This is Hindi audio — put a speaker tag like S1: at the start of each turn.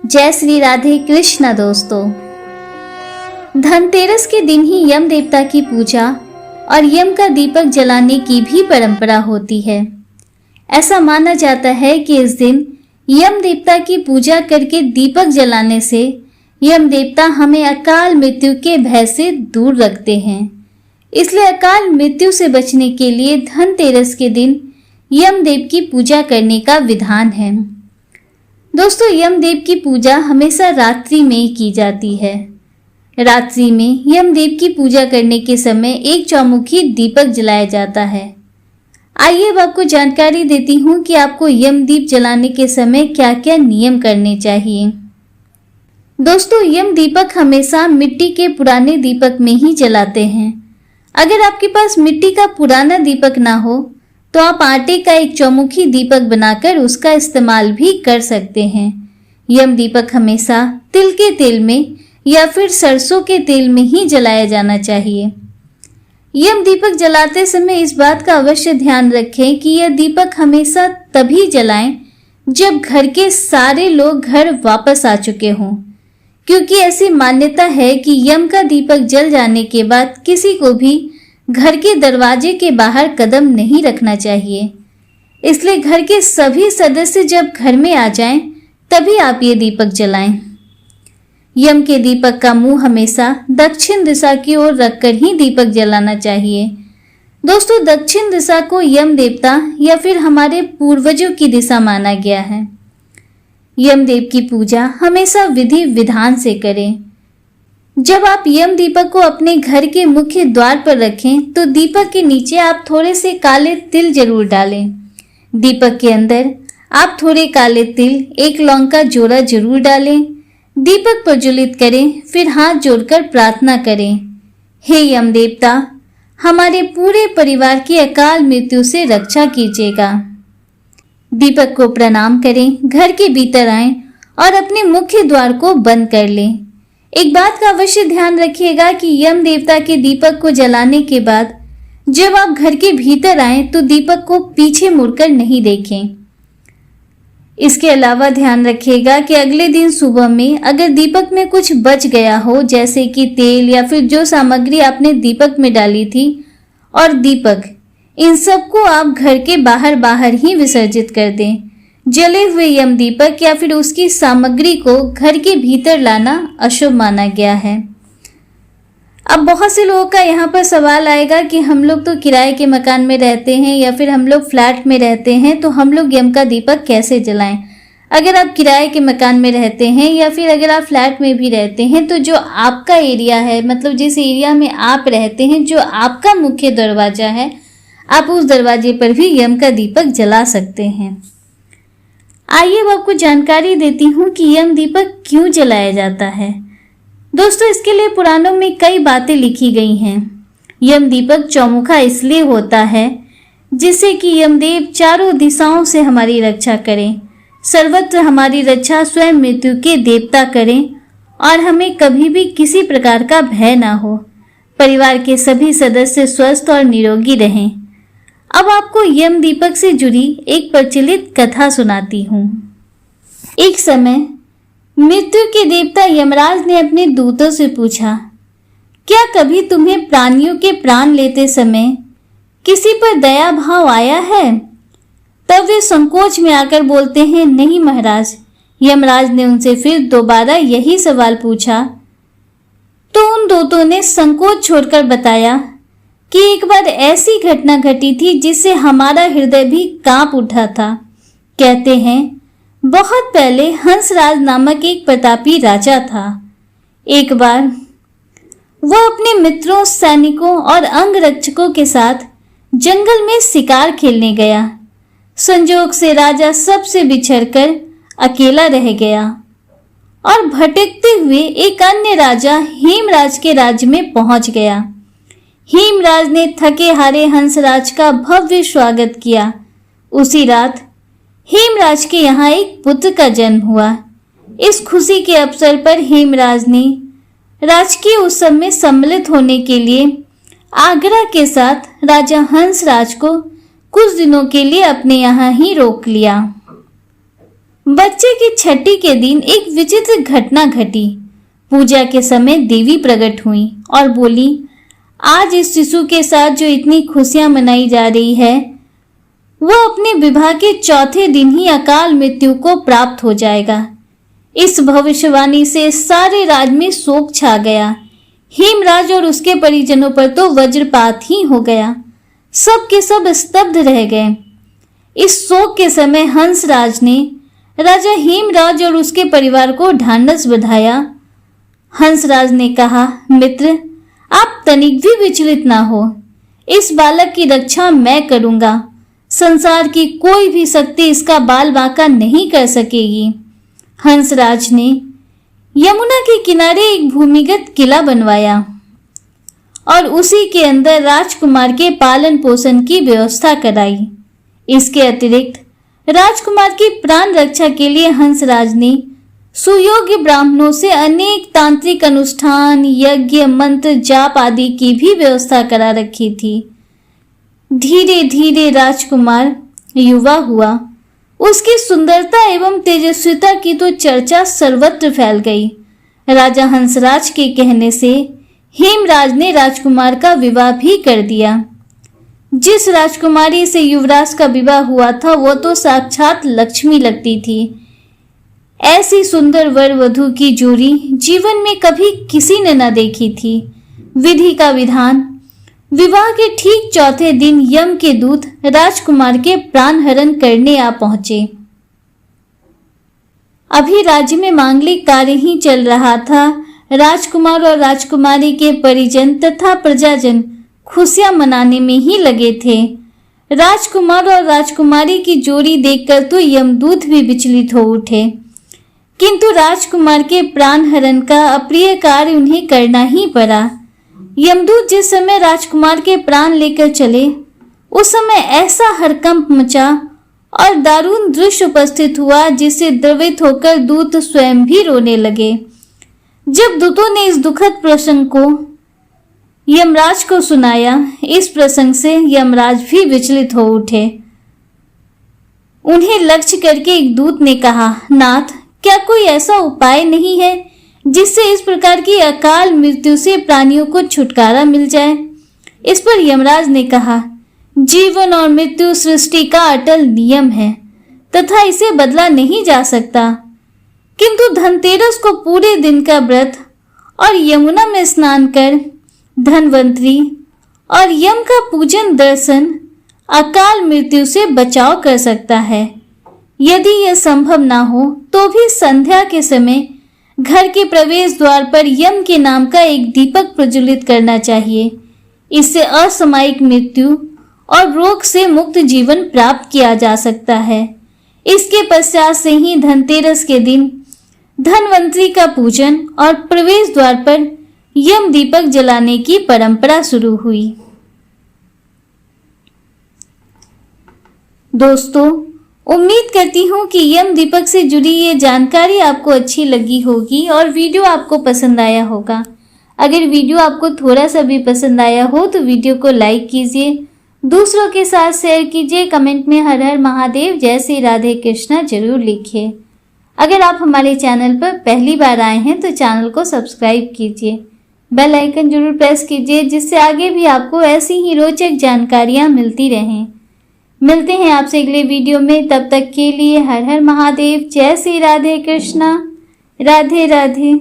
S1: जय श्री राधे कृष्ण। दोस्तों, धनतेरस के दिन ही यम देवता की पूजा और यम का दीपक जलाने की भी परंपरा होती है। ऐसा माना जाता है कि इस दिन यम देवता की पूजा करके दीपक जलाने से यम देवता हमें अकाल मृत्यु के भय से दूर रखते हैं। इसलिए अकाल मृत्यु से बचने के लिए धनतेरस के दिन यमदेव की पूजा करने का विधान है। दोस्तों, यमदेव की पूजा हमेशा रात्रि में ही की जाती है। रात्रि में यमदेव की पूजा करने के समय एक चौमुखी दीपक जलाया जाता है। आइए अब आपको जानकारी देती हूँ कि आपको यमदीप जलाने के समय क्या क्या नियम करने चाहिए। दोस्तों, यम दीपक हमेशा मिट्टी के पुराने दीपक में ही जलाते हैं। अगर आपके पास मिट्टी का पुराना दीपक ना हो तो आप आटे का एक चौमुखी दीपक बनाकर उसका इस्तेमाल भी कर सकते हैं। यम दीपक हमेशा तिल के तेल में या फिर सरसों के तेल में ही जलाया जाना चाहिए। यम दीपक जलाते समय इस बात का अवश्य ध्यान रखें कि यह दीपक हमेशा तभी जलाएं जब घर के सारे लोग घर वापस आ चुके हों, क्योंकि ऐसी मान्यता है कि यम का दीपक जल जाने के बाद किसी को भी घर के दरवाजे के बाहर कदम नहीं रखना चाहिए। इसलिए घर के सभी सदस्य जब घर में आ जाएं, तभी आप ये दीपक जलाएं। यम के दीपक का मुंह हमेशा दक्षिण दिशा की ओर रखकर ही दीपक जलाना चाहिए। दोस्तों, दक्षिण दिशा को यम देवता या फिर हमारे पूर्वजों की दिशा माना गया है। यमदेव की पूजा हमेशा विधि विधान से करें। जब आप यम दीपक को अपने घर के मुख्य द्वार पर रखें तो दीपक के नीचे आप थोड़े से काले तिल जरूर डालें। दीपक के अंदर आप थोड़े काले तिल, एक लौंग का जोड़ा जरूर डालें। दीपक प्रज्वलित करें, फिर हाथ जोड़कर प्रार्थना करें, हे यम देवता, हमारे पूरे परिवार की अकाल मृत्यु से रक्षा कीजिएगा। दीपक को प्रणाम करें, घर के भीतर आएं और अपने मुख्य द्वार को बंद कर लें। एक बात का अवश्य ध्यान रखिएगा कि यम देवता के दीपक को जलाने के बाद जब आप घर के भीतर आएं तो दीपक को पीछे मुड़कर नहीं देखें। इसके अलावा ध्यान रखिएगा कि अगले दिन सुबह में अगर दीपक में कुछ बच गया हो, जैसे कि तेल या फिर जो सामग्री आपने दीपक में डाली थी और दीपक, इन सबको आप घर के बाहर ही विसर्जित कर दें। जले हुए यम दीपक या फिर उसकी सामग्री को घर के भीतर लाना अशुभ माना गया है। अब बहुत से लोगों का यहाँ पर सवाल आएगा कि हम लोग तो किराए के मकान में रहते हैं या फिर हम लोग फ्लैट में रहते हैं, तो हम लोग यम का दीपक कैसे जलाएं। अगर आप किराए के मकान में रहते हैं या फिर अगर आप फ्लैट में भी रहते हैं, तो जो आपका एरिया है, मतलब जिस एरिया में आप रहते हैं, जो आपका मुख्य दरवाजा है, आप उस दरवाजे पर भी यम का दीपक जला सकते हैं। आइए अब आपको जानकारी देती हूँ कि यम दीपक क्यों जलाया जाता है। दोस्तों, इसके लिए पुराणों में कई बातें लिखी गई हैं। यम दीपक चौमुखा इसलिए होता है जिससे कि यमदेव चारों दिशाओं से हमारी रक्षा करें, सर्वत्र हमारी रक्षा स्वयं मृत्यु के देवता करें और हमें कभी भी किसी प्रकार का भय ना हो। परिवार के सभी सदस्य स्वस्थ और निरोगी रहें। अब आपको यम दीपक से जुड़ी एक प्रचलित कथा सुनाती हूँ। एक समय मृत्यु के देवता यमराज ने अपने दूतों से पूछा, क्या कभी तुम्हें प्राणियों के प्राण लेते समय किसी पर दया भाव आया है? तब वे संकोच में आकर बोलते हैं, नहीं महाराज। यमराज ने उनसे फिर दोबारा यही सवाल पूछा तो उन दूतों ने संकोच छोड़कर बताया कि एक बार ऐसी घटना घटी थी जिससे हमारा हृदय भी कांप उठा था। कहते हैं, बहुत पहले हंसराज नामक एक प्रतापी राजा था। एक बार वह अपने मित्रों, सैनिकों और अंगरक्षकों के साथ जंगल में शिकार खेलने गया। संजोग से राजा सबसे बिछड़कर अकेला रह गया और भटकते हुए एक अन्य राजा हेमराज के राज्य में पहुंच गया। हेमराज ने थके हारे हंसराज का भव्य स्वागत किया। उसी रात हेमराज के यहाँ एक पुत्र का जन्म हुआ। इस खुशी के अवसर पर हेमराज ने राजकीय उत्सव में सम्मिलित होने के लिए आग्रह के साथ राजा हंसराज को कुछ दिनों के लिए अपने यहाँ ही रोक लिया। बच्चे की छठी के दिन एक विचित्र घटना घटी। पूजा के समय देवी प्रकट हुई और बोली, आज इस शिशु के साथ जो इतनी खुशियां मनाई जा रही है, वह अपने विवाह के चौथे दिन ही अकाल मृत्यु को प्राप्त हो जाएगा। इस भविष्यवाणी से सारे राज में शोक छा गया। हेमराज और उसके परिजनों पर तो वज्रपात ही हो गया। सब के सब स्तब्ध रह गए। इस शोक के समय हंसराज ने राजा हेमराज और उसके परिवार को ढांढस बंधाया। हंसराज ने कहा, मित्र, आप तनिक भी विचलित ना हो। इस बालक की रक्षा मैं करूंगा। संसार की कोई भी शक्ति इसका बाल बांका नहीं कर सकेगी। हंसराज ने यमुना के किनारे एक भूमिगत किला बनवाया और उसी के अंदर राजकुमार के पालन पोषण की व्यवस्था कराई। इसके अतिरिक्त राजकुमार की प्राण रक्षा के लिए हंसराज ने सुयोग्य ब्राह्मणों से अनेक तांत्रिक अनुष्ठान, यज्ञ, मंत्र, जाप आदि की भी व्यवस्था करा रखी थी। धीरे धीरे राजकुमार युवा हुआ। उसकी सुंदरता एवं तेजस्विता की तो चर्चा सर्वत्र फैल गई। राजा हंसराज के कहने से हेमराज ने राजकुमार का विवाह भी कर दिया। जिस राजकुमारी से युवराज का विवाह हुआ था, वो तो साक्षात लक्ष्मी लगती थी। ऐसी सुंदर वर वधू की जोड़ी जीवन में कभी किसी ने न देखी थी। विधि का विधान, विवाह के ठीक चौथे दिन यम के दूत राजकुमार के प्राण हरण करने आ पहुंचे। अभी राज्य में मांगलिक कार्य ही चल रहा था। राजकुमार और राजकुमारी के परिजन तथा प्रजाजन खुशियां मनाने में ही लगे थे। राजकुमार और राजकुमारी की जोड़ी देखकर तो यमदूत भी विचलित हो उठे, किंतु राजकुमार के प्राण हरण का अप्रिय कार्य उन्हें करना ही पड़ा। यमदूत जिस समय राजकुमार के प्राण लेकर चले, उस समय ऐसा हड़कंप मचा और दारुण दृश्य उपस्थित हुआ जिससे द्रवित होकर दूत स्वयं भी रोने लगे। जब दूतों ने इस दुखद प्रसंग को यमराज को सुनाया, इस प्रसंग से यमराज भी विचलित हो उठे। उन्हें लक्ष्य करके एक दूत ने कहा, नाथ, क्या कोई ऐसा उपाय नहीं है जिससे इस प्रकार की अकाल मृत्यु से प्राणियों को छुटकारा मिल जाए? इस पर यमराज ने कहा, जीवन और मृत्यु सृष्टि का अटल नियम है तथा इसे बदला नहीं जा सकता। किंतु धनतेरस को पूरे दिन का व्रत और यमुना में स्नान कर धनवंतरी और यम का पूजन दर्शन अकाल मृत्यु से बचाव कर सकता है। यदि यह संभव ना हो तो भी संध्या के समय घर के प्रवेश द्वार पर यम के नाम का एक दीपक प्रज्वलित करना चाहिए। इससे असामयिक मृत्यु और रोग से मुक्त जीवन प्राप्त किया जा सकता है। इसके पश्चात से ही धनतेरस के दिन धनवंतरी का पूजन और प्रवेश द्वार पर यम दीपक जलाने की परंपरा शुरू हुई। दोस्तों, उम्मीद करती हूँ कि यम दीपक से जुड़ी ये जानकारी आपको अच्छी लगी होगी और वीडियो आपको पसंद आया होगा। अगर वीडियो आपको थोड़ा सा भी पसंद आया हो तो वीडियो को लाइक कीजिए, दूसरों के साथ शेयर कीजिए, कमेंट में हर हर महादेव, जय श्री राधे कृष्णा जरूर लिखिए। अगर आप हमारे चैनल पर पहली बार आए हैं तो चैनल को सब्सक्राइब कीजिए, बेल आइकन जरूर प्रेस कीजिए जिससे आगे भी आपको ऐसी ही रोचक जानकारियां मिलती रहें। मिलते हैं आपसे अगले वीडियो में, तब तक के लिए हर हर महादेव, जय श्री राधे कृष्णा, राधे राधे।